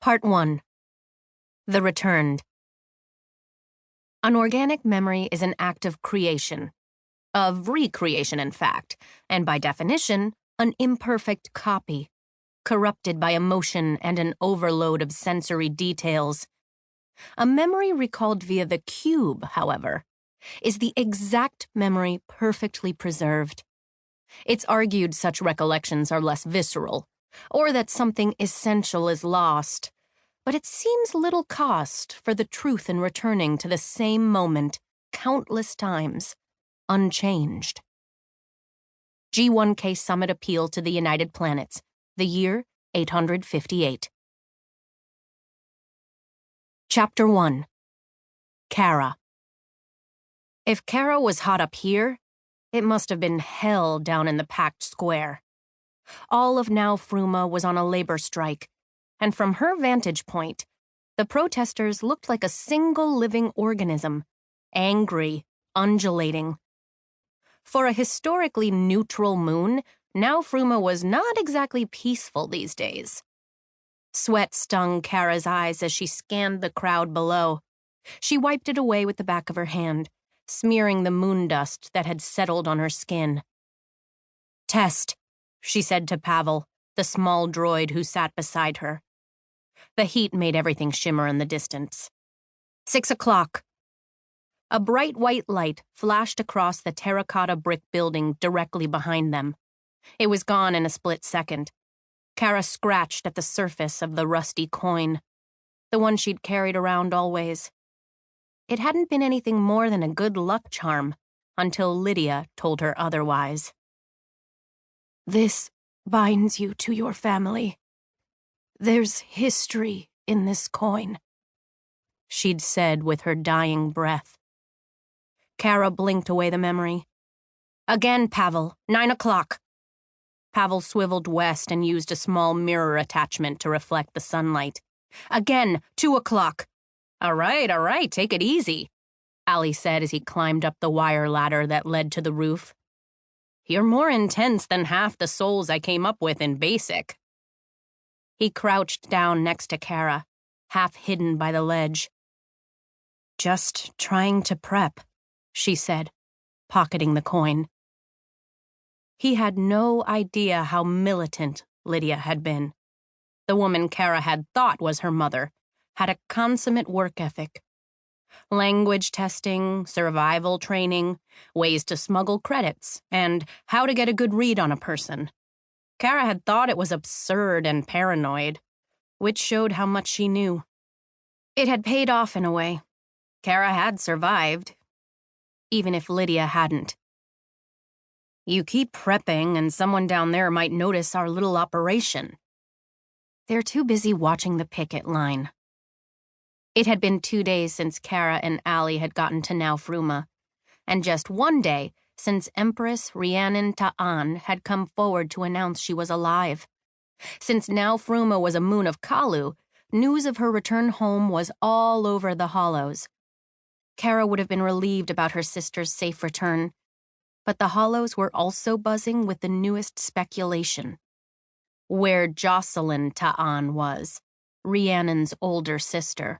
Part 1. The Returned. An organic memory is an act of creation, of recreation in fact, and by definition, an imperfect copy, corrupted by emotion and an overload of sensory details. A memory recalled via the cube, however, is the exact memory perfectly preserved. It's argued such recollections are less visceral, or that something essential is lost, but it seems little cost for the truth in returning to the same moment countless times, unchanged. G1K Summit Appeal to the United Planets, the year 858. Chapter 1. Kara. If Kara was hot up here, it must have been hell down in the packed square. All of Now Fruma was on a labor strike, and from her vantage point, the protesters looked like a single living organism, angry, undulating. For a historically neutral moon, Now Fruma was not exactly peaceful these days. Sweat stung Kara's eyes as she scanned the crowd below. She wiped it away with the back of her hand, smearing the moon dust that had settled on her skin. "Test," she said to Pavel, the small droid who sat beside her. The heat made everything shimmer in the distance. 6 o'clock. A bright white light flashed across the terracotta brick building directly behind them. It was gone in a split second. Kara scratched at the surface of the rusty coin, the one she'd carried around always. It hadn't been anything more than a good luck charm until Lydia told her otherwise. "This binds you to your family. There's history in this coin," she'd said with her dying breath. Kara blinked away the memory. "Again, Pavel, 9 o'clock. Pavel swiveled west and used a small mirror attachment to reflect the sunlight. "Again, 2 o'clock. All right, take it easy," Ali said as he climbed up the wire ladder that led to the roof. "You're more intense than half the souls I came up with in basic." He crouched down next to Kara, half hidden by the ledge. "Just trying to prep," she said, pocketing the coin. He had no idea how militant Lydia had been. The woman Kara had thought was her mother had a consummate work ethic. Language testing, survival training, ways to smuggle credits, and how to get a good read on a person. Kara had thought it was absurd and paranoid, which showed how much she knew. It had paid off in a way. Kara had survived, even if Lydia hadn't. "You keep prepping and someone down there might notice our little operation." "They're too busy watching the picket line." It had been 2 days since Kara and Ali had gotten to Now Fruma, and just 1 day since Empress Rhiannon Ta'an had come forward to announce she was alive. Since Now Fruma was a moon of Kalu, news of her return home was all over the hollows. Kara would have been relieved about her sister's safe return, but the hollows were also buzzing with the newest speculation. Where Jocelyn Ta'an was, Rhiannon's older sister.